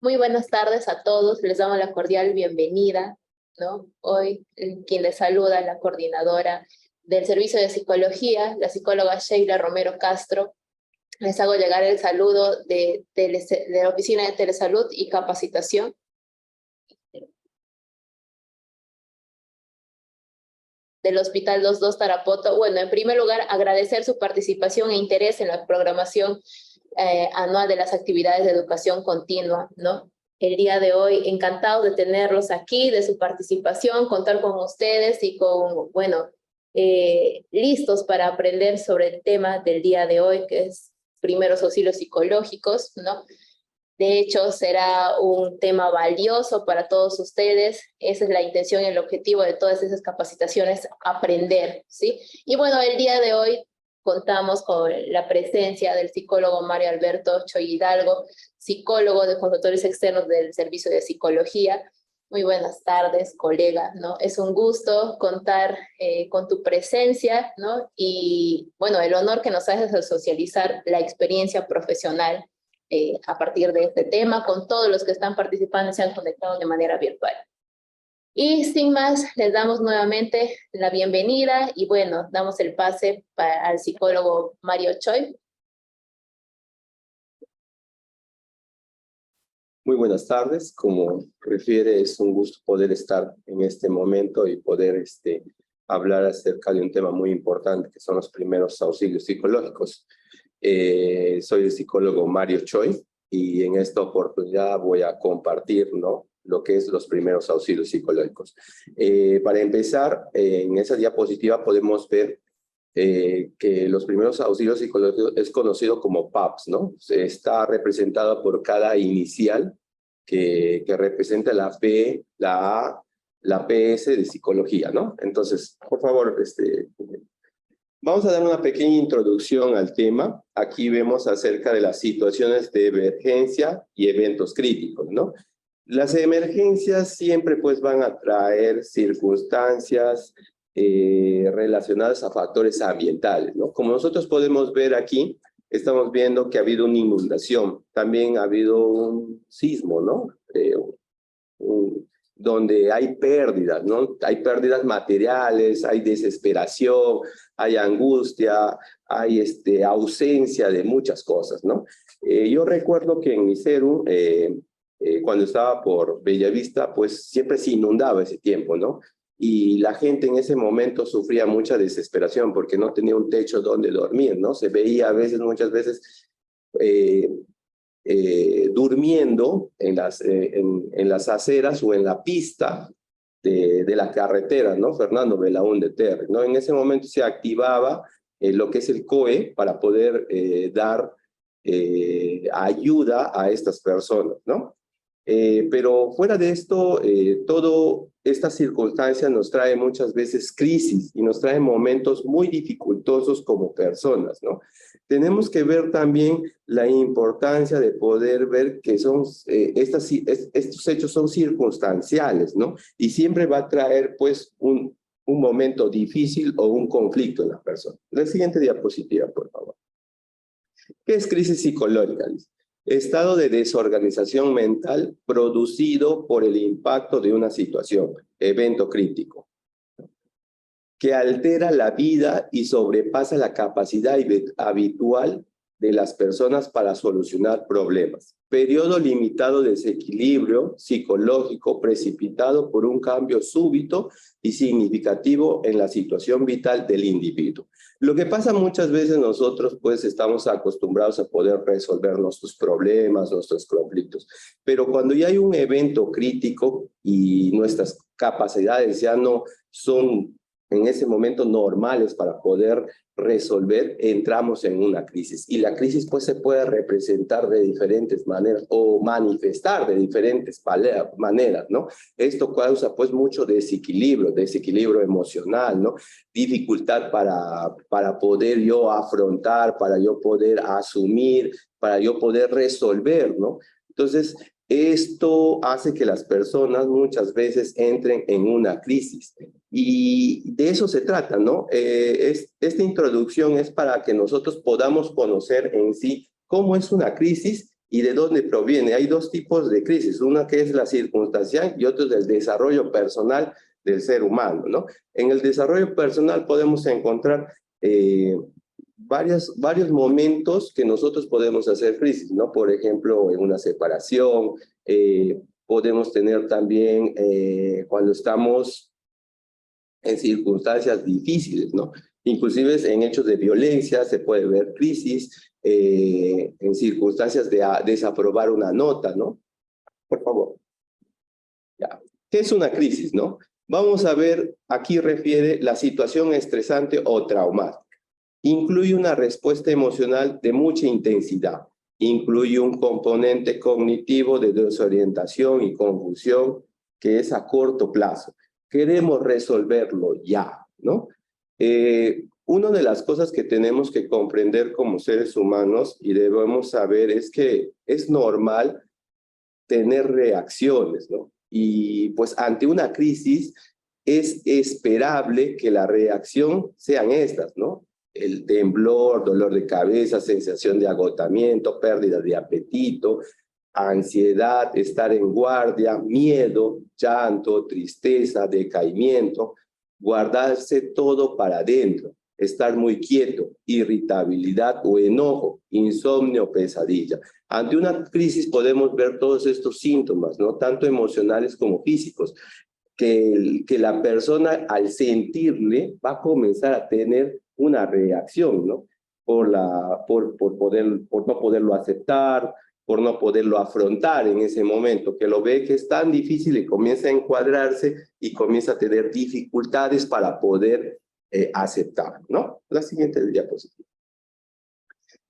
Muy buenas tardes a todos, les damos la cordial bienvenida, ¿no? Hoy quien les saluda es la coordinadora del Servicio de Psicología, la psicóloga Sheila Romero Castro. Les hago llegar el saludo de la Oficina de Telesalud y Capacitación. Del Hospital 22 Tarapoto. Bueno, en primer lugar, agradecer su participación e interés en la programación anual de las actividades de educación continua, ¿no? El día de hoy, encantado de tenerlos aquí, de su participación, contar con ustedes y con, bueno, listos para aprender sobre el tema del día de hoy, que es primeros auxilios psicológicos, ¿no? De hecho, será un tema valioso para todos ustedes. Esa es la intención y el objetivo de todas esas capacitaciones, aprender, ¿sí? Y bueno, el día de hoy contamos con la presencia del psicólogo Mario Alberto Choi Hidalgo, psicólogo de consultores externos del Servicio de Psicología. Muy buenas tardes, colega, ¿no? Es un gusto contar con tu presencia, ¿no? Y bueno, el honor que nos haces de socializar la experiencia profesional a partir de este tema, con todos los que están participando y se han conectado de manera virtual. Y sin más, les damos nuevamente la bienvenida y bueno, damos el pase al psicólogo Mario Choi. Muy buenas tardes. Como refiere, es un gusto poder estar en este momento y poder hablar acerca de un tema muy importante, que son los primeros auxilios psicológicos. Soy el psicólogo Mario Choi y en esta oportunidad voy a compartir, ¿no?, lo que es los primeros auxilios psicológicos. Para empezar, en esa diapositiva podemos ver que los primeros auxilios psicológicos es conocido como PAPS, ¿no? Está representado por cada inicial que representa la P, la A, la PS de psicología, ¿no? Entonces, por favor, vamos a dar una pequeña introducción al tema. Aquí vemos acerca de las situaciones de emergencia y eventos críticos, ¿no? Las emergencias siempre pues van a traer circunstancias relacionadas a factores ambientales, ¿no? Como nosotros podemos ver aquí, estamos viendo que ha habido una inundación, también ha habido un sismo, ¿no? Donde hay pérdidas, ¿no? Hay pérdidas materiales, hay desesperación, hay angustia, hay ausencia de muchas cosas, ¿no? Yo recuerdo que en mi CERU, cuando estaba por Bellavista, pues siempre se inundaba ese tiempo, ¿no? Y la gente en ese momento sufría mucha desesperación porque no tenía un techo donde dormir, ¿no? Se veía muchas veces, durmiendo en las aceras o en la pista de la carretera, ¿no? Fernando Belaúnde Terry, ¿no? En ese momento se activaba lo que es el COE para poder dar ayuda a estas personas, ¿no? Pero fuera de esto, toda esta circunstancia nos trae muchas veces crisis y nos trae momentos muy dificultosos como personas, ¿no? Tenemos que ver también la importancia de poder ver que estos hechos son circunstanciales, ¿no? Y siempre va a traer, pues, un momento difícil o un conflicto en la persona. La siguiente diapositiva, por favor. ¿Qué es crisis psicológica? Estado de desorganización mental producido por el impacto de una situación, evento crítico, que altera la vida y sobrepasa la capacidad habitual de las personas para solucionar problemas. Periodo limitado de desequilibrio psicológico precipitado por un cambio súbito y significativo en la situación vital del individuo. Lo que pasa muchas veces nosotros pues estamos acostumbrados a poder resolver nuestros problemas, nuestros conflictos, pero cuando ya hay un evento crítico y nuestras capacidades ya no son en ese momento normales para poder resolver, entramos en una crisis. Y la crisis pues se puede representar de diferentes maneras o manifestar de diferentes maneras, ¿no? Esto causa pues mucho desequilibrio emocional, ¿no? Dificultad para poder yo afrontar, para yo poder asumir, para yo poder resolver, ¿no? Entonces, esto hace que las personas muchas veces entren en una crisis. Y de eso se trata, ¿no? Esta introducción es para que nosotros podamos conocer en sí cómo es una crisis ¿Y de dónde proviene? Hay dos tipos de crisis, una que es la circunstancial y otra es el desarrollo personal del ser humano, ¿no? En el desarrollo personal podemos encontrar varios momentos que nosotros podemos hacer crisis, ¿no? Por ejemplo, en una separación, podemos tener también cuando estamos en circunstancias difíciles, ¿no? Inclusive en hechos de violencia se puede ver crisis, en circunstancias de desaprobar una nota, ¿no? Por favor. Ya. ¿Qué es una crisis, no? Vamos a ver, aquí refiere la situación estresante o traumática. Incluye una respuesta emocional de mucha intensidad. Incluye un componente cognitivo de desorientación y confusión que es a corto plazo. Queremos resolverlo ya, ¿no? Una de las cosas que tenemos que comprender como seres humanos y debemos saber es que es normal tener reacciones, ¿no? Y pues ante una crisis es esperable que la reacción sean estas, ¿no? El temblor, dolor de cabeza, sensación de agotamiento, pérdida de apetito, ansiedad, estar en guardia, miedo, llanto, tristeza, decaimiento, guardarse todo para adentro, estar muy quieto, irritabilidad o enojo, insomnio, pesadilla. Ante una crisis podemos ver todos estos síntomas, ¿no? Tanto emocionales como físicos, que la persona al sentirle va a comenzar a tener una reacción, ¿no? Por no poderlo aceptar, por no poderlo afrontar en ese momento, que lo ve que es tan difícil y comienza a encuadrarse y comienza a tener dificultades para poder aceptar, ¿no? La siguiente diapositiva.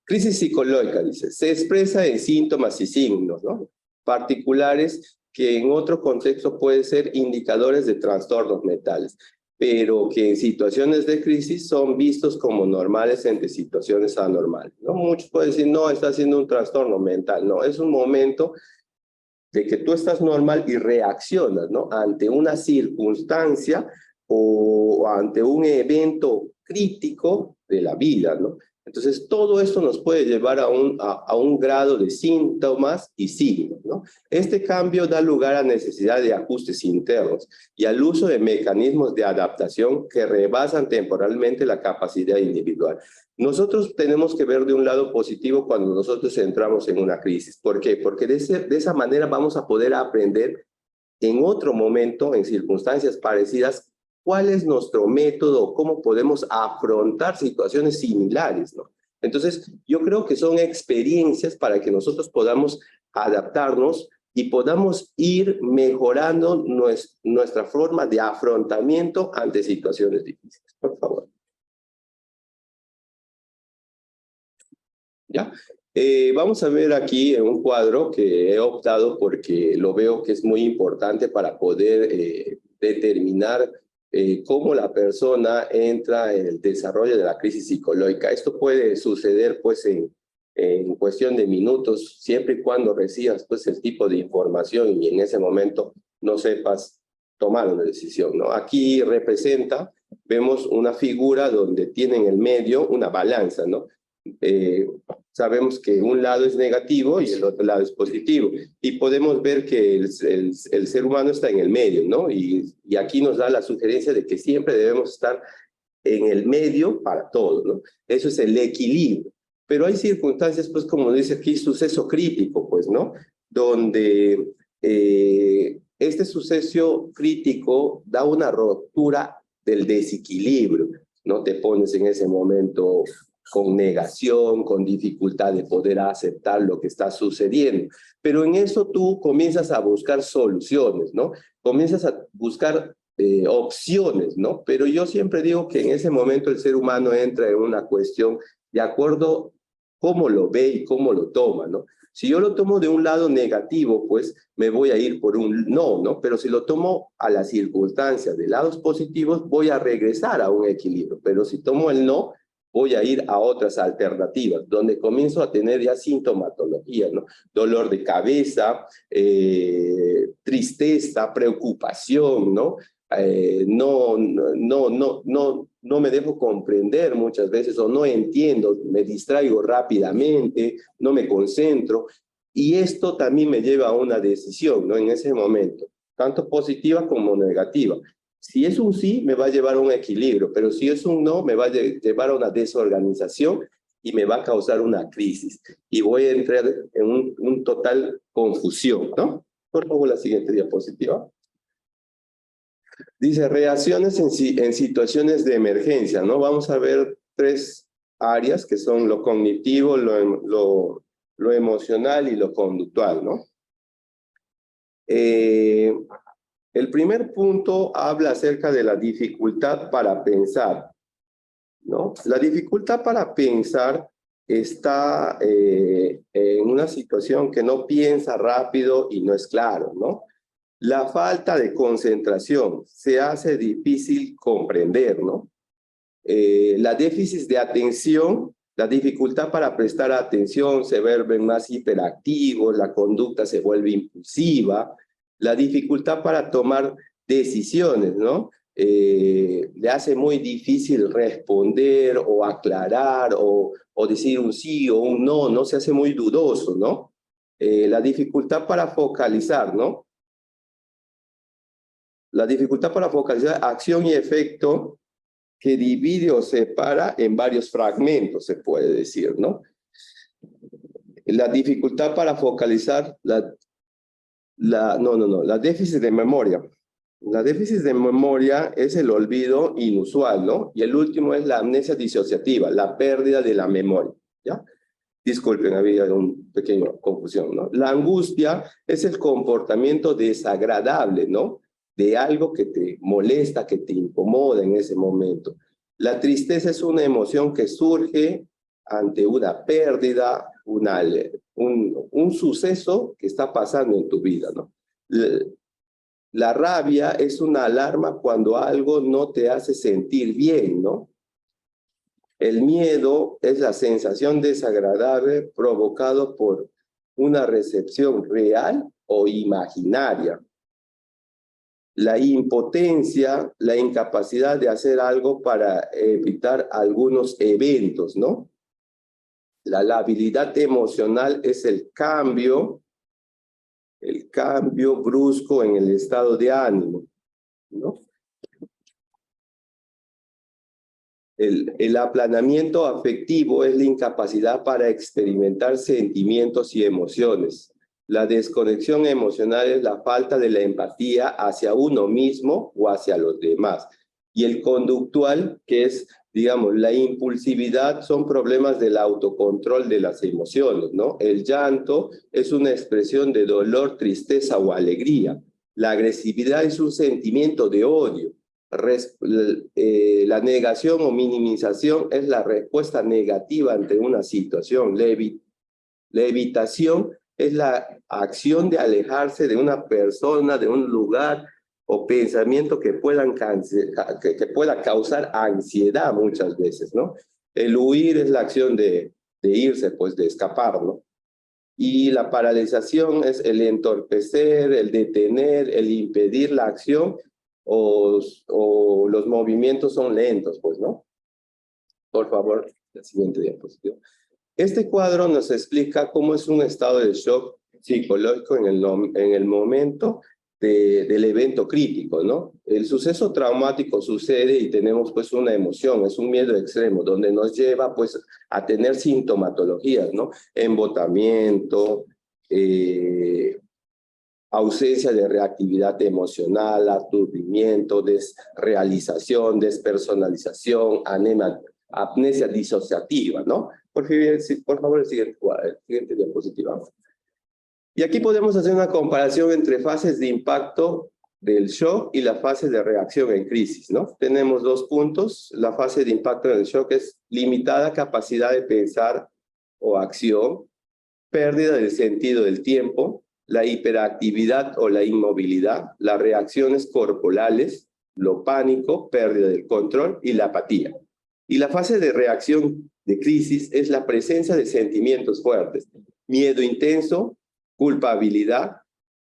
Crisis psicológica, dice, se expresa en síntomas y signos, ¿no? Particulares que en otro contexto pueden ser indicadores de trastornos mentales, pero que en situaciones de crisis son vistos como normales entre situaciones anormales, ¿no? Muchos pueden decir, no, está haciendo un trastorno mental. No, es un momento de que tú estás normal y reaccionas, ¿no? Ante una circunstancia o ante un evento crítico de la vida, ¿no? Entonces, todo esto nos puede llevar a un grado de síntomas y signos, ¿no? Este cambio da lugar a necesidad de ajustes internos y al uso de mecanismos de adaptación que rebasan temporalmente la capacidad individual. Nosotros tenemos que ver de un lado positivo cuando nosotros entramos en una crisis. ¿Por qué? Porque de esa manera vamos a poder aprender en otro momento, en circunstancias parecidas, cuál es nuestro método, cómo podemos afrontar situaciones similares, ¿no? Entonces, yo creo que son experiencias para que nosotros podamos adaptarnos y podamos ir mejorando nuestra forma de afrontamiento ante situaciones difíciles. Por favor. ¿Ya? Vamos a ver aquí en un cuadro que he optado porque lo veo que es muy importante para poder determinar cómo la persona entra en el desarrollo de la crisis psicológica. Esto puede suceder pues en cuestión de minutos, siempre y cuando recibas pues el tipo de información y en ese momento no sepas tomar una decisión, ¿no? Aquí vemos una figura donde tiene en el medio una balanza, ¿no? Sabemos que un lado es negativo y el otro lado es positivo. Y podemos ver que el ser humano está en el medio, ¿no? Y aquí nos da la sugerencia de que siempre debemos estar en el medio para todo, ¿no? Eso es el equilibrio. Pero hay circunstancias, pues, como dice aquí, suceso crítico, pues, ¿no? Donde este suceso crítico da una ruptura del desequilibrio, ¿no? Te pones en ese momento con negación, con dificultad de poder aceptar lo que está sucediendo. Pero en eso tú comienzas a buscar soluciones, ¿no? Comienzas a buscar opciones, ¿no? Pero yo siempre digo que en ese momento el ser humano entra en una cuestión de acuerdo cómo lo ve y cómo lo toma, ¿no? Si yo lo tomo de un lado negativo, pues me voy a ir por un no, ¿no? Pero si lo tomo a las circunstancias de lados positivos, voy a regresar a un equilibrio. Pero si tomo el no, voy a ir a otras alternativas, donde comienzo a tener ya sintomatología, ¿no? Dolor de cabeza, tristeza, preocupación, ¿no? No me dejo comprender muchas veces o no entiendo, me distraigo rápidamente, no me concentro. Y esto también me lleva a una decisión, ¿no? En ese momento, tanto positiva como negativa. Si es un sí, me va a llevar a un equilibrio, pero si es un no, me va a llevar a una desorganización y me va a causar una crisis. Y voy a entrar en un total confusión, ¿no? Por favor, la siguiente diapositiva. Dice, reacciones en situaciones de emergencia, ¿no? Vamos a ver 3 áreas que son lo cognitivo, lo emocional y lo conductual, ¿no? El primer punto habla acerca de la dificultad para pensar, ¿no? La dificultad para pensar está en una situación que no piensa rápido y no es claro, ¿no? La falta de concentración se hace difícil comprender, ¿no? La déficit de atención, la dificultad para prestar atención, se vuelven más hiperactivos, la conducta se vuelve impulsiva, la dificultad para tomar decisiones, ¿no? Le hace muy difícil responder o aclarar o decir un sí o un no, ¿no? Se hace muy dudoso, ¿no? La dificultad para focalizar, ¿no? La dificultad para focalizar acción y efecto que divide o separa en varios fragmentos, se puede decir, ¿no? La dificultad para focalizar, la déficit de memoria. La déficit de memoria es el olvido inusual, ¿no? Y el último es la amnesia disociativa, la pérdida de la memoria, ¿ya? Disculpen, había una pequeña confusión, ¿no? La angustia es el comportamiento desagradable, ¿no? De algo que te molesta, que te incomoda en ese momento. La tristeza es una emoción que surge ante una pérdida, un suceso que está pasando en tu vida, ¿no? La rabia es una alarma cuando algo no te hace sentir bien, ¿no? El miedo es la sensación desagradable provocado por una recepción real o imaginaria. La impotencia, la incapacidad de hacer algo para evitar algunos eventos, ¿no? La labilidad emocional es el cambio brusco en el estado de ánimo, ¿no? El aplanamiento afectivo es la incapacidad para experimentar sentimientos y emociones. La desconexión emocional es la falta de la empatía hacia uno mismo o hacia los demás. Y el conductual, que es, digamos, la impulsividad, son problemas del autocontrol de las emociones, ¿no? El llanto es una expresión de dolor, tristeza o alegría. La agresividad es un sentimiento de odio. La negación o minimización es la respuesta negativa ante una situación. La evitación es la acción de alejarse de una persona, de un lugar o pensamiento que pueda causar ansiedad muchas veces, ¿no? El huir es la acción de irse, pues de escapar, ¿no? Y la paralización es el entorpecer, el detener, el impedir la acción o los movimientos son lentos, pues, ¿no? Por favor, la siguiente diapositiva. Este cuadro nos explica cómo es un estado de shock psicológico en el momento del evento crítico, ¿no? El suceso traumático sucede y tenemos pues una emoción, es un miedo extremo, donde nos lleva pues a tener sintomatologías, ¿no? Embotamiento, ausencia de reactividad emocional, aturdimiento, desrealización, despersonalización, amnesia disociativa, ¿no? Por favor, el siguiente diapositiva. Y aquí podemos hacer una comparación entre fases de impacto del shock y la fase de reacción en crisis, ¿no? Tenemos 2 puntos. La fase de impacto del shock es limitada capacidad de pensar o acción, pérdida del sentido del tiempo, la hiperactividad o la inmovilidad, las reacciones corporales, lo pánico, pérdida del control y la apatía. Y la fase de reacción de crisis es la presencia de sentimientos fuertes, miedo intenso, culpabilidad,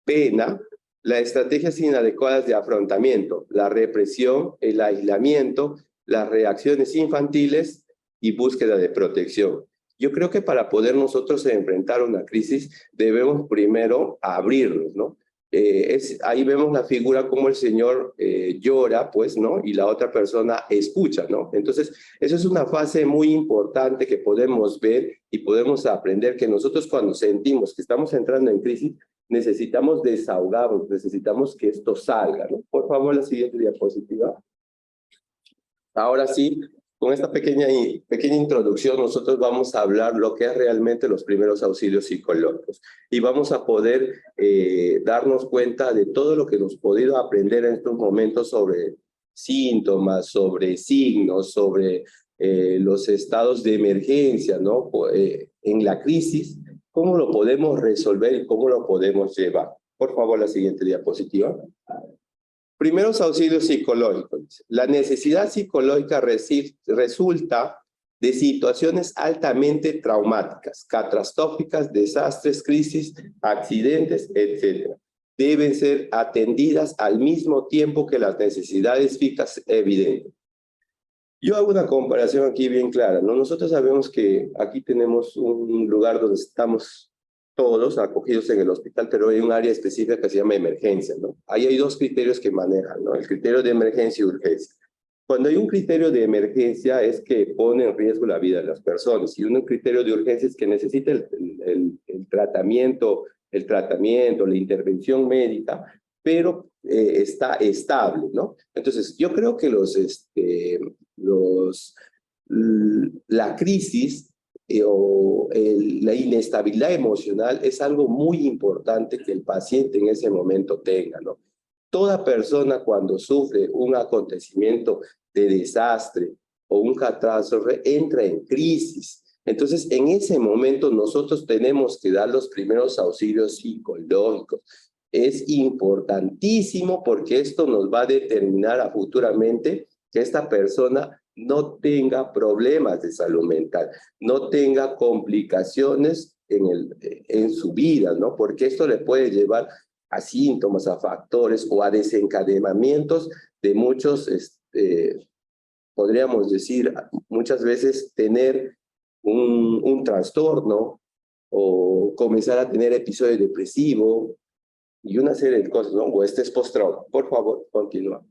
pena, las estrategias inadecuadas de afrontamiento, la represión, el aislamiento, las reacciones infantiles y búsqueda de protección. Yo creo que para poder nosotros enfrentar una crisis debemos primero abrirnos, ¿no? Ahí vemos la figura como el señor llora, pues, ¿no? Y la otra persona escucha, ¿no? Entonces, eso es una fase muy importante que podemos ver y podemos aprender que nosotros cuando sentimos que estamos entrando en crisis, necesitamos desahogarnos, necesitamos que esto salga, ¿no? Por favor, la siguiente diapositiva. Ahora sí, con esta pequeña introducción, nosotros vamos a hablar lo que es realmente los primeros auxilios psicológicos y vamos a poder darnos cuenta de todo lo que hemos podido aprender en estos momentos sobre síntomas, sobre signos, sobre los estados de emergencia, ¿no? En la crisis, cómo lo podemos resolver y cómo lo podemos llevar. Por favor, la siguiente diapositiva. Primeros auxilios psicológicos. La necesidad psicológica resulta de situaciones altamente traumáticas, catastróficas, desastres, crisis, accidentes, etc. Deben ser atendidas al mismo tiempo que las necesidades físicas evidentes. Yo hago una comparación aquí bien clara, ¿no? Nosotros sabemos que aquí tenemos un lugar donde estamos todos acogidos en el hospital, pero hay un área específica que se llama emergencia, ¿no? Ahí hay dos criterios que manejan, ¿no? El criterio de emergencia y urgencia. Cuando hay un criterio de emergencia es que pone en riesgo la vida de las personas, y un criterio de urgencia es que necesita el tratamiento, la intervención médica, pero está estable, ¿no? Entonces, yo creo que la crisis la inestabilidad emocional es algo muy importante que el paciente en ese momento tenga, ¿no? Toda persona cuando sufre un acontecimiento de desastre o un catástrofe entra en crisis. Entonces, en ese momento nosotros tenemos que dar los primeros auxilios psicológicos. Es importantísimo porque esto nos va a determinar a futuramente que esta persona no tenga problemas de salud mental, no tenga complicaciones en su vida, ¿no? Porque esto le puede llevar a síntomas, a factores o a desencadenamientos de muchos, podríamos decir, muchas veces tener un trastorno o comenzar a tener episodios depresivos y una serie de cosas, ¿no? O estrés postraumático. Por favor, continúa.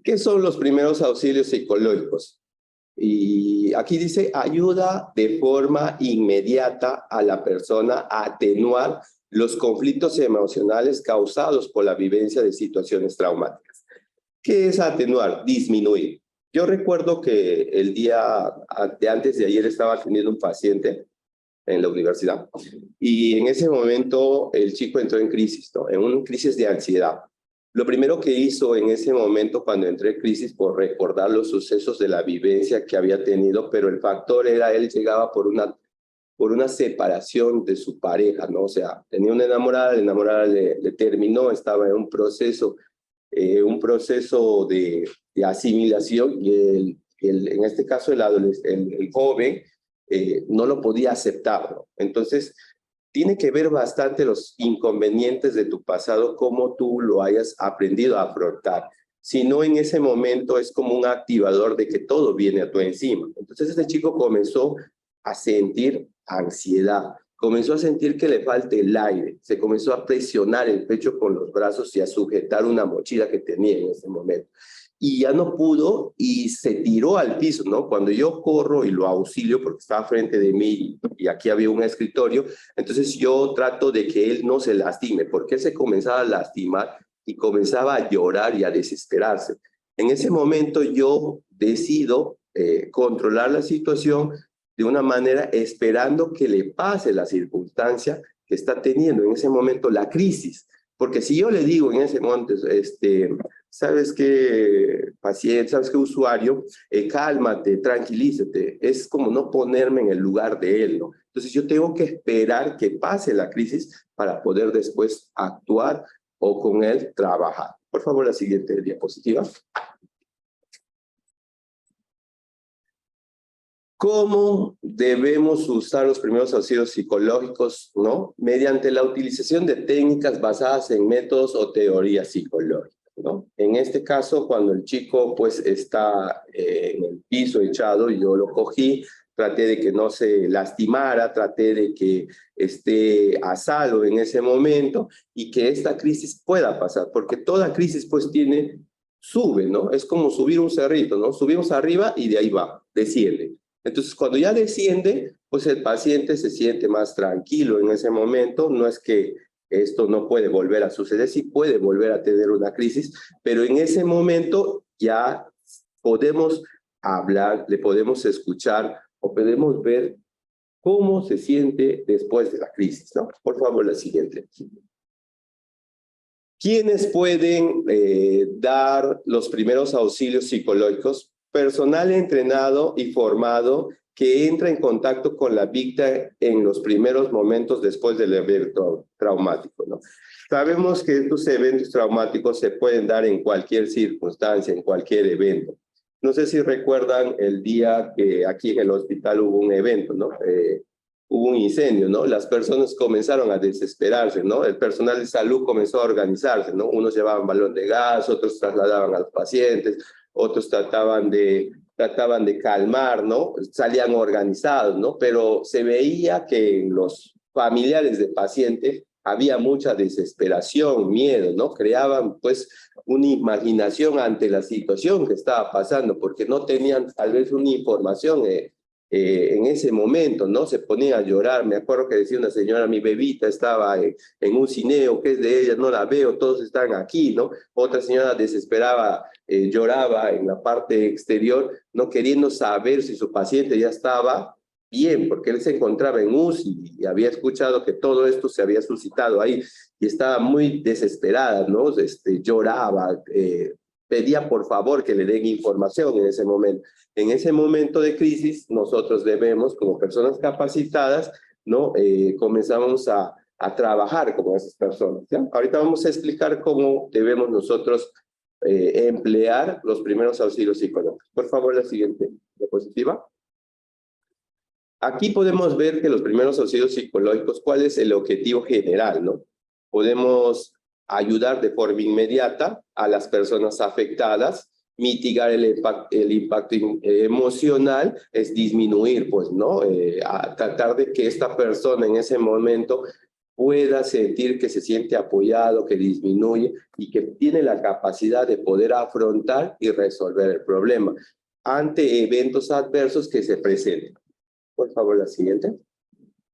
¿Qué son los primeros auxilios psicológicos? Y aquí dice, ayuda de forma inmediata a la persona a atenuar los conflictos emocionales causados por la vivencia de situaciones traumáticas. ¿Qué es atenuar? Disminuir. Yo recuerdo que el día de antes de ayer estaba teniendo un paciente en la universidad y en ese momento el chico entró en crisis, ¿no? En una crisis de ansiedad. Lo primero que hizo en ese momento cuando entré en crisis por recordar los sucesos de la vivencia que había tenido, pero el factor era él llegaba por una separación de su pareja, ¿no? O sea, tenía una enamorada, la enamorada le terminó, estaba en un proceso de asimilación y en este caso el joven no lo podía aceptar, ¿no? Entonces, tiene que ver bastante los inconvenientes de tu pasado, cómo tú lo hayas aprendido a afrontar. Si no, en ese momento es como un activador de que todo viene a tu encima. Entonces este chico comenzó a sentir ansiedad, comenzó a sentir que le falta el aire, se comenzó a presionar el pecho con los brazos y a sujetar una mochila que tenía en ese momento. Y ya no pudo y se tiró al piso, ¿no? Cuando yo corro y lo auxilio, porque estaba frente de mí y aquí había un escritorio, entonces yo trato de que él no se lastime, porque él se comenzaba a lastimar y comenzaba a llorar y a desesperarse. En ese momento yo decido controlar la situación de una manera esperando que le pase la circunstancia que está teniendo en ese momento, la crisis. Porque si yo le digo en ese momento, ¿sabes qué, paciente, sabes qué, usuario? Cálmate, tranquilízate. Es como no ponerme en el lugar de él, ¿no? Entonces yo tengo que esperar que pase la crisis para poder después actuar o con él trabajar. Por favor, la siguiente diapositiva. ¿Cómo debemos usar los primeros auxilios psicológicos, ¿no? Mediante la utilización de técnicas basadas en métodos o teorías psicológicas, ¿no? En este caso, cuando el chico pues está en el piso echado, yo lo cogí, traté de que no se lastimara, traté de que esté a salvo en ese momento y que esta crisis pueda pasar, porque toda crisis pues sube, ¿no? Es como subir un cerrito, ¿no? Subimos arriba y de ahí va, desciende. Entonces, cuando ya desciende, pues el paciente se siente más tranquilo en ese momento. No es que esto no puede volver a suceder, sí puede volver a tener una crisis, pero en ese momento ya podemos hablar, le podemos escuchar o podemos ver cómo se siente después de la crisis, ¿no? Por favor, la siguiente. ¿Quiénes pueden dar los primeros auxilios psicológicos? Personal entrenado y formado que entra en contacto con la víctima en los primeros momentos después del evento traumático, ¿no? Sabemos que estos eventos traumáticos se pueden dar en cualquier circunstancia, en cualquier evento. No sé si recuerdan el día que aquí en el hospital hubo un evento, ¿no? Hubo un incendio, ¿no? Las personas comenzaron a desesperarse, ¿no? El personal de salud comenzó a organizarse, ¿no? Unos llevaban balón de gas, otros trasladaban a los pacientes, otros trataban de calmar, ¿no? Salían organizados, ¿no? Pero se veía que en los familiares de pacientes había mucha desesperación, miedo, ¿no? Creaban, pues, una imaginación ante la situación que estaba pasando, porque no tenían tal vez una información en ese momento, ¿no? Se ponía a llorar. Me acuerdo que decía una señora, mi bebita estaba en un cineo, que es de ella, no la veo, todos están aquí, ¿no? Otra señora desesperaba, lloraba en la parte exterior, no queriendo saber si su paciente ya estaba bien, porque él se encontraba en UCI y había escuchado que todo esto se había suscitado ahí y estaba muy desesperada, ¿no? Lloraba, pedía por favor que le den información en ese momento. En ese momento de crisis, nosotros debemos, como personas capacitadas, ¿no? Comenzamos a trabajar como esas personas, ¿ya? Ahorita vamos a explicar cómo debemos nosotros emplear los primeros auxilios psicológicos. Por favor, la siguiente diapositiva. Aquí podemos ver que los primeros auxilios psicológicos, ¿cuál es el objetivo general, no? Podemos ayudar de forma inmediata a las personas afectadas, mitigar el impacto emocional, es disminuir, pues, ¿no? A tratar de que esta persona en ese momento pueda sentir que se siente apoyado, que disminuye y que tiene la capacidad de poder afrontar y resolver el problema ante eventos adversos que se presenten. Por favor, la siguiente.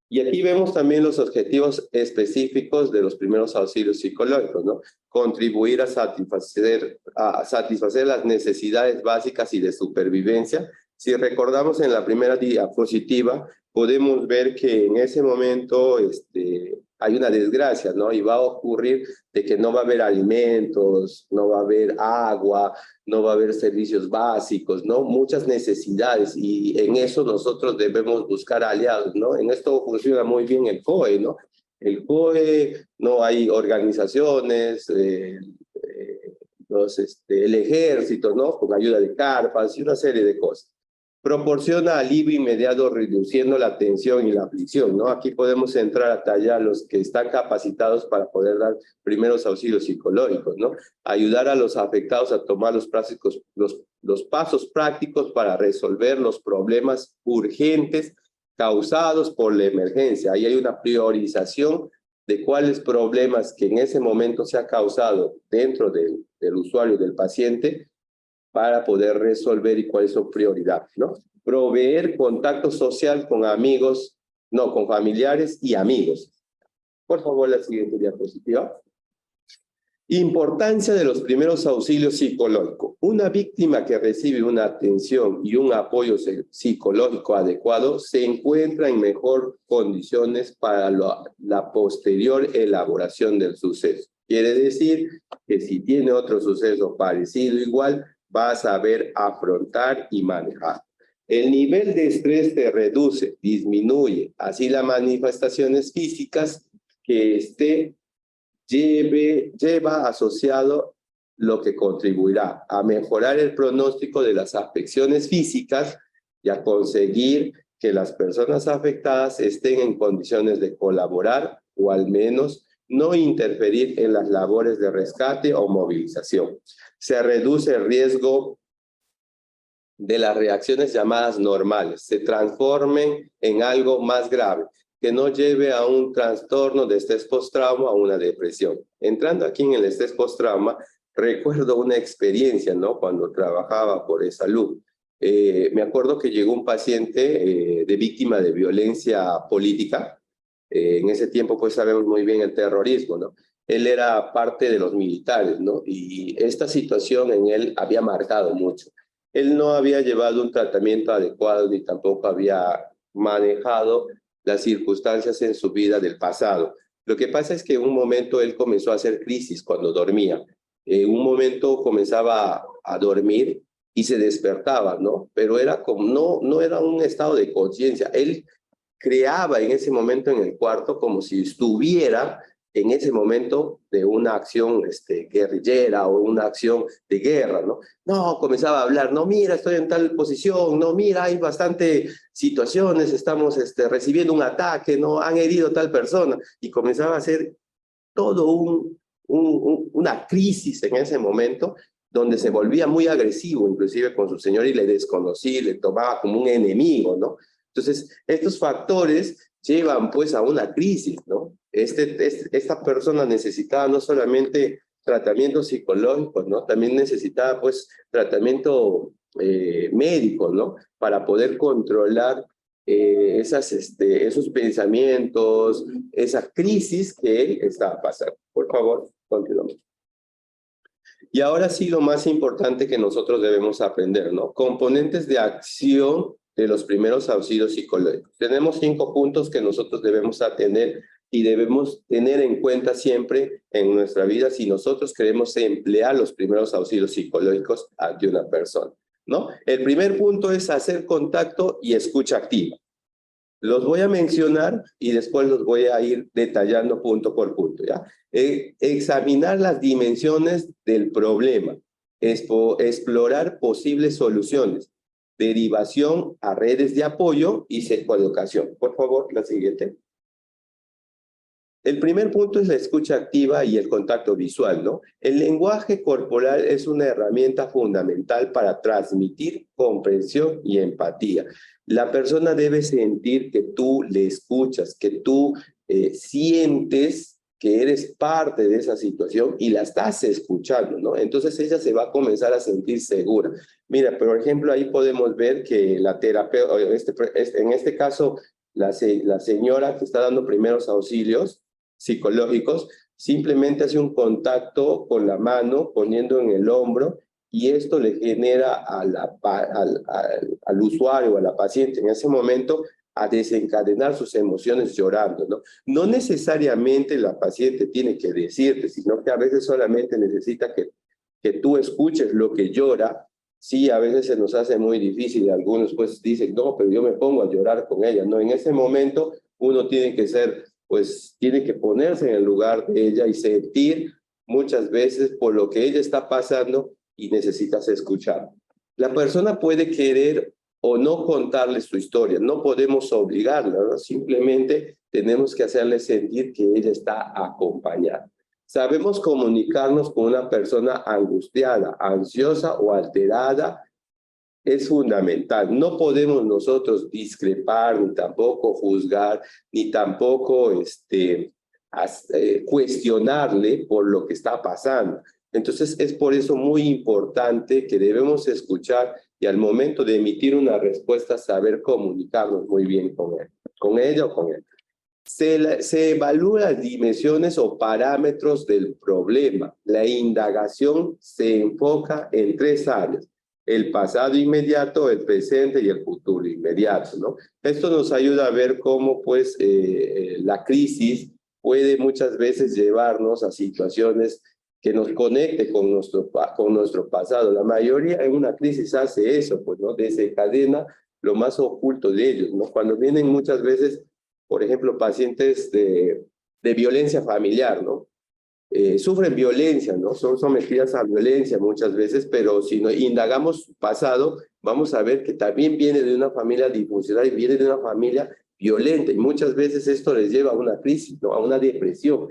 Y aquí vemos también los objetivos específicos de los primeros auxilios psicológicos, ¿no? Contribuir a satisfacer las necesidades básicas y de supervivencia. Si recordamos en la primera diapositiva, podemos ver que en ese momento hay una desgracia, ¿no? Y va a ocurrir de que no va a haber alimentos, no va a haber agua, no va a haber servicios básicos, ¿no? Muchas necesidades, y en eso nosotros debemos buscar aliados, ¿no? En esto funciona muy bien el COE, ¿no? El COE, no hay organizaciones, el ejército, ¿no? Con ayuda de carpas y una serie de cosas. Proporciona alivio inmediato reduciendo la tensión y la aflicción, ¿no? Aquí podemos entrar a tallar los que están capacitados para poder dar primeros auxilios psicológicos, ¿no? Ayudar a los afectados a tomar los pasos prácticos para resolver los problemas urgentes causados por la emergencia. Ahí hay una priorización de cuáles problemas que en ese momento se ha causado dentro del usuario, del paciente, para poder resolver y cuáles son prioridades, ¿no? Proveer contacto social con amigos, no, con familiares y amigos. Por favor, la siguiente diapositiva. Importancia de los primeros auxilios psicológicos. Una víctima que recibe una atención y un apoyo psicológico adecuado se encuentra en mejor condiciones para la posterior elaboración del suceso. Quiere decir que si tiene otro suceso parecido, igual, va a saber afrontar y manejar. El nivel de estrés se reduce, disminuye, así las manifestaciones físicas que lleva asociado lo que contribuirá a mejorar el pronóstico de las afecciones físicas y a conseguir que las personas afectadas estén en condiciones de colaborar o al menos no interferir en las labores de rescate o movilización. Se reduce el riesgo de las reacciones llamadas normales se transformen en algo más grave, que no lleve a un trastorno de estrés postrauma o a una depresión. Entrando aquí en el estrés postrauma, recuerdo una experiencia, ¿no? Cuando trabajaba por salud. Me acuerdo que llegó un paciente de víctima de violencia política. En ese tiempo, pues sabemos muy bien el terrorismo, ¿no? Él era parte de los militares, ¿no? Y esta situación en él había marcado mucho. Él no había llevado un tratamiento adecuado ni tampoco había manejado las circunstancias en su vida del pasado. Lo que pasa es que en un momento él comenzó a hacer crisis cuando dormía. En un momento comenzaba a dormir y se despertaba, ¿no? Pero era como, no era un estado de conciencia. Él creaba en ese momento en el cuarto como si estuviera en ese momento de una acción guerrillera o una acción de guerra, ¿no? No, comenzaba a hablar, no, mira, estoy en tal posición, no, mira, hay bastante situaciones, estamos recibiendo un ataque, no, han herido a tal persona, y comenzaba a hacer todo una crisis en ese momento, donde se volvía muy agresivo, inclusive con su señor, y le desconocía, le tomaba como un enemigo, ¿no? Entonces, estos factores llevan pues a una crisis, ¿no? Esta persona necesitaba no solamente tratamiento psicológico, ¿no? También necesitaba pues tratamiento médico, ¿no? Para poder controlar esos pensamientos, esa crisis que él estaba pasando. Por favor, continuamos. Y ahora sí, lo más importante que nosotros debemos aprender, ¿no? Componentes de acción de los primeros auxilios psicológicos. Tenemos 5 puntos que nosotros debemos atender y debemos tener en cuenta siempre en nuestra vida si nosotros queremos emplear los primeros auxilios psicológicos ante una persona, ¿no? El primer punto es hacer contacto y escucha activa. Los voy a mencionar y después los voy a ir detallando punto por punto, ¿ya? Examinar las dimensiones del problema, explorar posibles soluciones, derivación a redes de apoyo y psicoeducación. Por favor, la siguiente. El primer punto es la escucha activa y el contacto visual, ¿no? El lenguaje corporal es una herramienta fundamental para transmitir comprensión y empatía. La persona debe sentir que tú le escuchas, que tú sientes que eres parte de esa situación y la estás escuchando, ¿no? Entonces ella se va a comenzar a sentir segura. Mira, por ejemplo, ahí podemos ver que la terapeuta, en este caso, la señora que está dando primeros auxilios psicológicos, simplemente hace un contacto con la mano, poniendo en el hombro, y esto le genera al usuario, a la paciente en ese momento, a desencadenar sus emociones llorando, ¿no? No necesariamente la paciente tiene que decirte, sino que a veces solamente necesita que tú escuches lo que llora. Sí, a veces se nos hace muy difícil y algunos pues dicen, no, pero yo me pongo a llorar con ella. No, en ese momento uno tiene que tiene que ponerse en el lugar de ella y sentir muchas veces por lo que ella está pasando y necesitas escuchar. La persona puede querer o no contarle su historia, no podemos obligarla, ¿no? Simplemente tenemos que hacerle sentir que ella está acompañada. Sabemos comunicarnos con una persona angustiada, ansiosa o alterada, es fundamental. No podemos nosotros discrepar, ni tampoco juzgar, ni tampoco cuestionarle por lo que está pasando. Entonces, es por eso muy importante que debemos escuchar y al momento de emitir una respuesta, saber comunicarnos muy bien con ella o con él. Se evalúan las dimensiones o parámetros del problema. La indagación se enfoca en 3 áreas: el pasado inmediato, el presente y el futuro inmediato, ¿no? Esto nos ayuda a ver cómo, pues, la crisis puede muchas veces llevarnos a situaciones que nos conecte con nuestro pasado. La mayoría en una crisis hace eso, pues, ¿no? Desencadena lo más oculto de ellos, ¿no? Cuando vienen muchas veces, por ejemplo, pacientes de violencia familiar, ¿no? Sufren violencia, ¿no? Son sometidas a violencia muchas veces, pero si no indagamos su pasado, vamos a ver que también viene de una familia disfuncional y viene de una familia violenta, y muchas veces esto les lleva a una crisis, ¿no? A una depresión.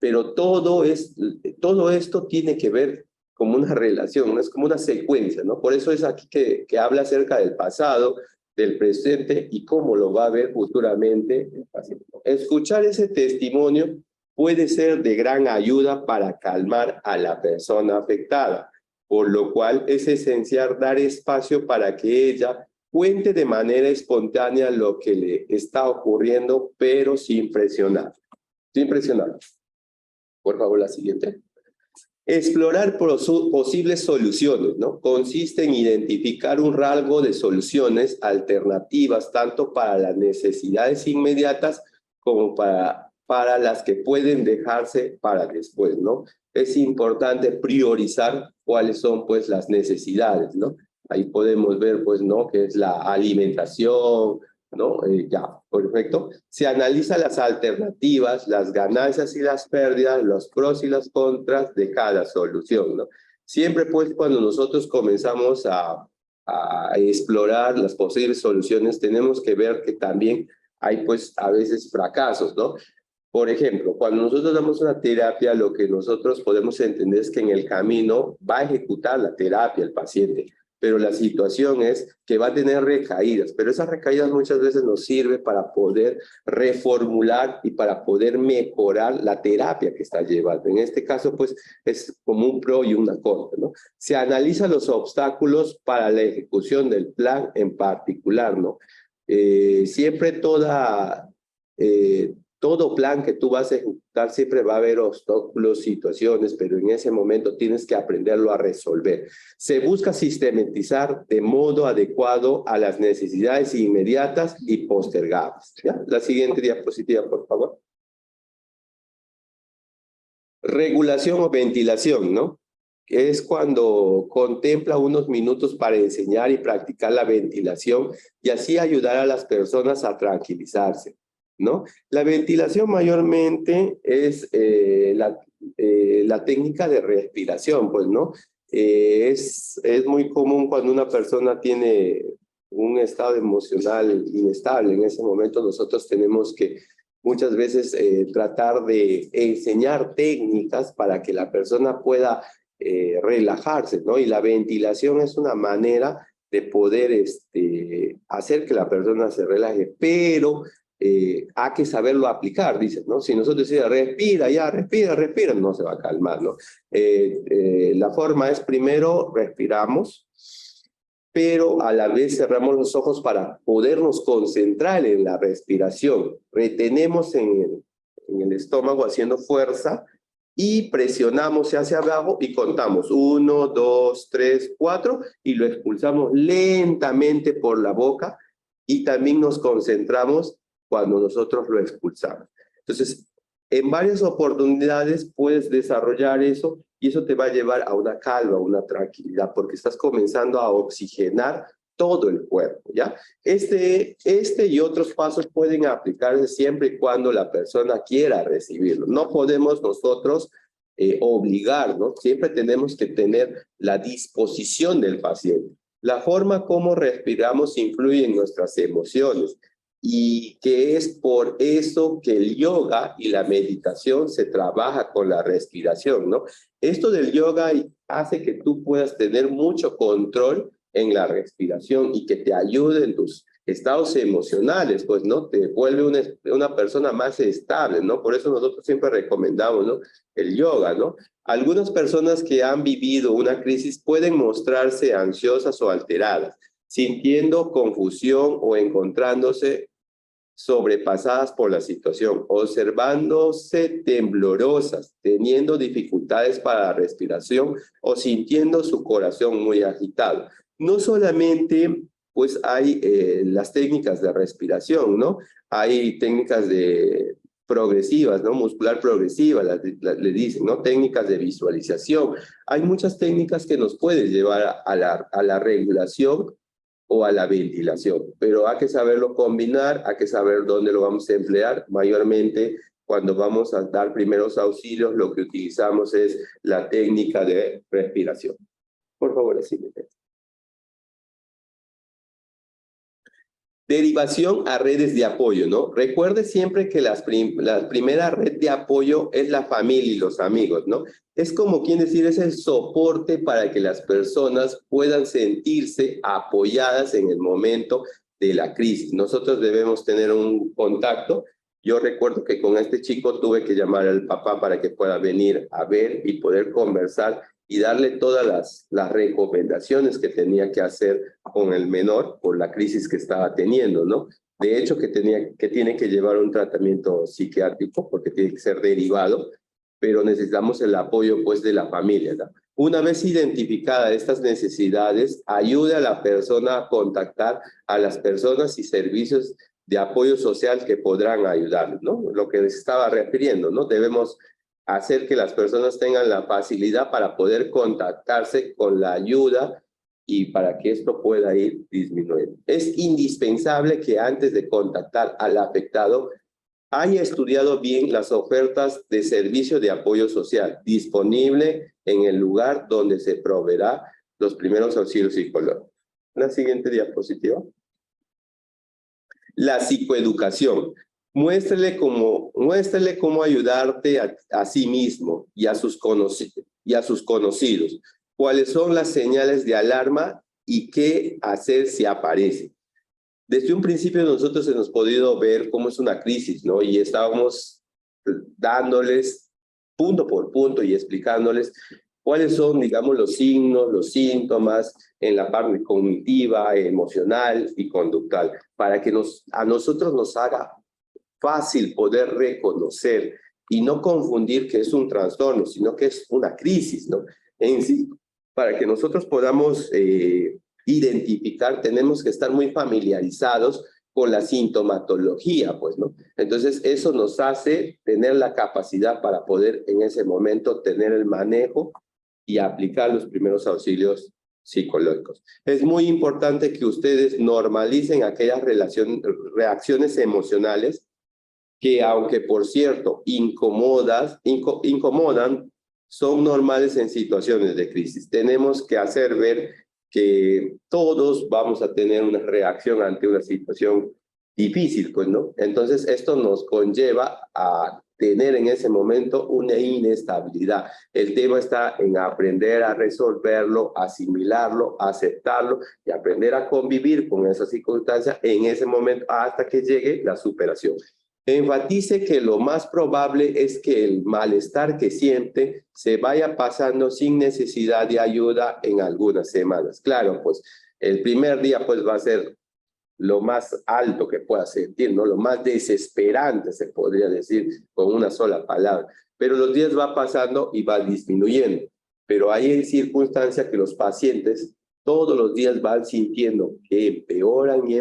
Pero todo esto tiene que ver como una relación, ¿no? Es como una secuencia, ¿no? Por eso es aquí que habla acerca del pasado, del presente y cómo lo va a ver futuramente el paciente. Escuchar ese testimonio puede ser de gran ayuda para calmar a la persona afectada, por lo cual es esencial dar espacio para que ella cuente de manera espontánea lo que le está ocurriendo, pero sin presionar. Sin presionar. Por favor, la siguiente. Explorar posibles soluciones, ¿no? Consiste en identificar un rango de soluciones alternativas, tanto para las necesidades inmediatas como para las que pueden dejarse para después, ¿no? Es importante priorizar cuáles son, pues, las necesidades, ¿no? Ahí podemos ver, pues, ¿no? Que es la alimentación, ¿no? Ya, perfecto. Se analizan las alternativas, las ganancias y las pérdidas, los pros y las contras de cada solución, ¿no? Siempre, pues, cuando nosotros comenzamos a explorar las posibles soluciones, tenemos que ver que también hay, pues, a veces fracasos, ¿no? Por ejemplo, cuando nosotros damos una terapia, lo que nosotros podemos entender es que en el camino va a ejecutar la terapia el paciente, pero la situación es que va a tener recaídas, pero esas recaídas muchas veces nos sirve para poder reformular y para poder mejorar la terapia que está llevando. En este caso, pues, es como un pro y una contra, ¿no? Se analizan los obstáculos para la ejecución del plan en particular, ¿no? Siempre todo plan que tú vas a ejecutar siempre va a haber obstáculos, situaciones, pero en ese momento tienes que aprenderlo a resolver. Se busca sistematizar de modo adecuado a las necesidades inmediatas y postergadas. ¿Ya? La siguiente diapositiva, por favor. Regulación o ventilación, ¿no? Es cuando contempla unos minutos para enseñar y practicar la ventilación y así ayudar a las personas a tranquilizarse, ¿no? La ventilación mayormente es la técnica de respiración, pues, ¿no? Es muy común cuando una persona tiene un estado emocional inestable. En ese momento nosotros tenemos que muchas veces tratar de enseñar técnicas para que la persona pueda relajarse, ¿no? Y la ventilación es una manera de poder hacer que la persona se relaje, pero hay que saberlo aplicar, dicen, ¿no? Si nosotros decimos, respira, ya, respira, no se va a calmar, ¿no? La forma es primero respiramos, pero a la vez cerramos los ojos para podernos concentrar en la respiración. Retenemos en el estómago haciendo fuerza y presionamos hacia abajo y contamos 1, 2, 3, 4 y lo expulsamos lentamente por la boca y también nos concentramos cuando nosotros lo expulsamos. Entonces, en varias oportunidades puedes desarrollar eso y eso te va a llevar a una calma, a una tranquilidad, porque estás comenzando a oxigenar todo el cuerpo, ¿ya? Este y otros pasos pueden aplicarse siempre y cuando la persona quiera recibirlo. No podemos nosotros obligar, ¿no? Siempre tenemos que tener la disposición del paciente. La forma como respiramos influye en nuestras emociones y que es por eso que el yoga y la meditación se trabaja con la respiración, ¿no? Esto del yoga hace que tú puedas tener mucho control en la respiración y que te ayude en tus estados emocionales, pues, ¿no? Te vuelve una persona más estable, ¿no? Por eso nosotros siempre recomendamos, ¿no? El yoga, ¿no? Algunas personas que han vivido una crisis pueden mostrarse ansiosas o alteradas, sintiendo confusión o encontrándose sobrepasadas por la situación, observándose temblorosas, teniendo dificultades para la respiración o sintiendo su corazón muy agitado. No solamente, pues, hay las técnicas de respiración, ¿no? Hay técnicas progresivas, ¿no? Muscular progresiva, le dicen, ¿no? Técnicas de visualización. Hay muchas técnicas que nos pueden llevar a la regulación o a la ventilación, pero hay que saberlo combinar, hay que saber dónde lo vamos a emplear. Mayormente, cuando vamos a dar primeros auxilios, lo que utilizamos es la técnica de respiración. Por favor, siguiente. Derivación a redes de apoyo, ¿no? Recuerde siempre que la primera red de apoyo es la familia y los amigos, ¿no? Es como quien decir, es el soporte para que las personas puedan sentirse apoyadas en el momento de la crisis. Nosotros debemos tener un contacto. Yo recuerdo que con este chico tuve que llamar al papá para que pueda venir a ver y poder conversar y darle todas las recomendaciones que tenía que hacer con el menor por la crisis que estaba teniendo, ¿no? De hecho, que tiene que llevar un tratamiento psiquiátrico porque tiene que ser derivado, pero necesitamos el apoyo, pues, de la familia, ¿no? Una vez identificadas estas necesidades, ayude a la persona a contactar a las personas y servicios de apoyo social que podrán ayudar, ¿no? Lo que les estaba refiriendo, ¿no? Debemos hacer que las personas tengan la facilidad para poder contactarse con la ayuda y para que esto pueda ir disminuyendo. Es indispensable que antes de contactar al afectado haya estudiado bien las ofertas de servicio de apoyo social disponible en el lugar donde se proveerá los primeros auxilios psicológicos. La siguiente diapositiva. La psicoeducación. Muéstrele cómo ayudarte a sí mismo y a sus conocidos. Cuáles son las señales de alarma y qué hacer si aparece. Desde un principio nosotros hemos podido ver cómo es una crisis, ¿no? Y estábamos dándoles punto por punto y explicándoles cuáles son, digamos, los signos, los síntomas en la parte cognitiva, emocional y conductual, para que a nosotros nos haga fácil poder reconocer y no confundir que es un trastorno, sino que es una crisis, ¿no? En sí, para que nosotros podamos identificar, tenemos que estar muy familiarizados con la sintomatología, pues, ¿no? Entonces, eso nos hace tener la capacidad para poder en ese momento tener el manejo y aplicar los primeros auxilios psicológicos. Es muy importante que ustedes normalicen aquellas reacciones emocionales que, aunque por cierto incomodan, son normales en situaciones de crisis. Tenemos que hacer ver que todos vamos a tener una reacción ante una situación difícil, pues, ¿no? Entonces, esto nos conlleva a tener en ese momento una inestabilidad. El tema está en aprender a resolverlo, asimilarlo, aceptarlo y aprender a convivir con esa circunstancia en ese momento hasta que llegue la superación. Enfatice que lo más probable es que el malestar que siente se vaya pasando sin necesidad de ayuda en algunas semanas. Claro, pues el primer día pues va a ser lo más alto que pueda sentir, ¿no? Lo más desesperante se podría decir con una sola palabra. Pero los días va pasando y va disminuyendo. Pero hay circunstancias que los pacientes todos los días van sintiendo que empeoran y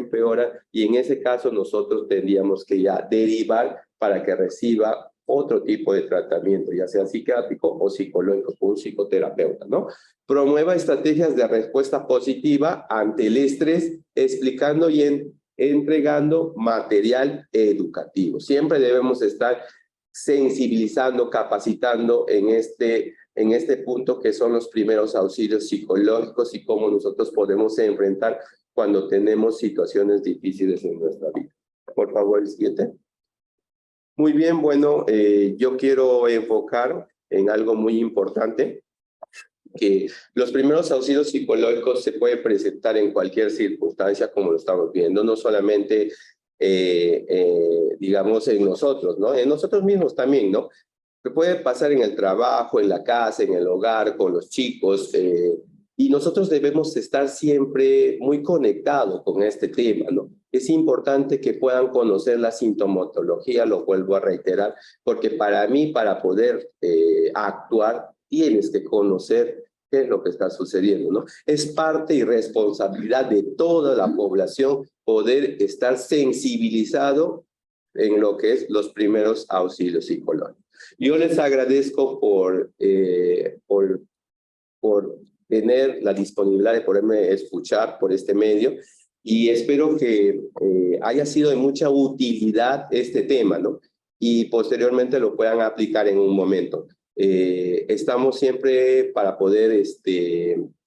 en ese caso nosotros tendríamos que ya derivar para que reciba otro tipo de tratamiento, ya sea psiquiátrico o psicológico, con un psicoterapeuta, ¿no? Promueva estrategias de respuesta positiva ante el estrés, explicando y entregando material educativo. Siempre debemos estar sensibilizando, capacitando en este punto que son los primeros auxilios psicológicos y cómo nosotros podemos enfrentar cuando tenemos situaciones difíciles en nuestra vida. Por favor, el siguiente. Muy bien, bueno, yo quiero enfocar en algo muy importante, que los primeros auxilios psicológicos se pueden presentar en cualquier circunstancia como lo estamos viendo, no solamente, digamos, en nosotros, ¿no? En nosotros mismos también, ¿no? Que puede pasar en el trabajo, en la casa, en el hogar, con los chicos, y nosotros debemos estar siempre muy conectados con este tema, ¿no? Es importante que puedan conocer la sintomatología, lo vuelvo a reiterar, porque para mí, para poder actuar, tienes que conocer qué es lo que está sucediendo, ¿no? Es parte y responsabilidad de toda la población poder estar sensibilizado en lo que es los primeros auxilios psicológicos. Yo les agradezco por tener la disponibilidad de poderme escuchar por este medio y espero que haya sido de mucha utilidad este tema, ¿no? Y posteriormente lo puedan aplicar en un momento. Estamos siempre para poder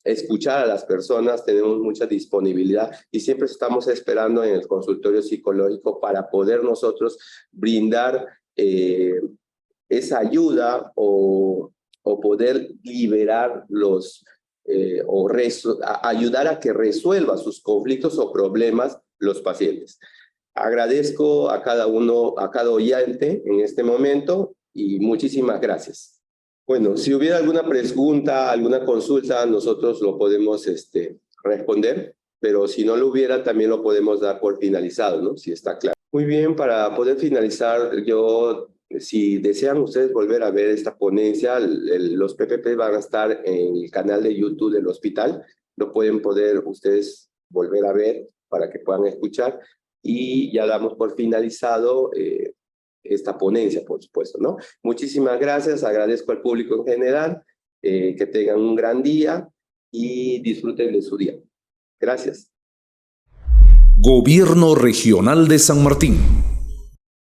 escuchar a las personas, tenemos mucha disponibilidad y siempre estamos esperando en el consultorio psicológico para poder nosotros brindar esa ayuda o poder liberar ayudar a que resuelva sus conflictos o problemas los pacientes. Agradezco a cada oyente en este momento y muchísimas gracias. Bueno, si hubiera alguna pregunta, alguna consulta, nosotros lo podemos responder, pero si no lo hubiera, también lo podemos dar por finalizado, ¿no? Si está claro. Muy bien, para poder finalizar, si desean ustedes volver a ver esta ponencia, los PPP van a estar en el canal de YouTube del hospital, lo pueden ustedes volver a ver para que puedan escuchar, y ya damos por finalizado esta ponencia, por supuesto, ¿no? Muchísimas gracias, agradezco al público en general, que tengan un gran día y disfruten de su día. Gracias. Gobierno Regional de San Martín.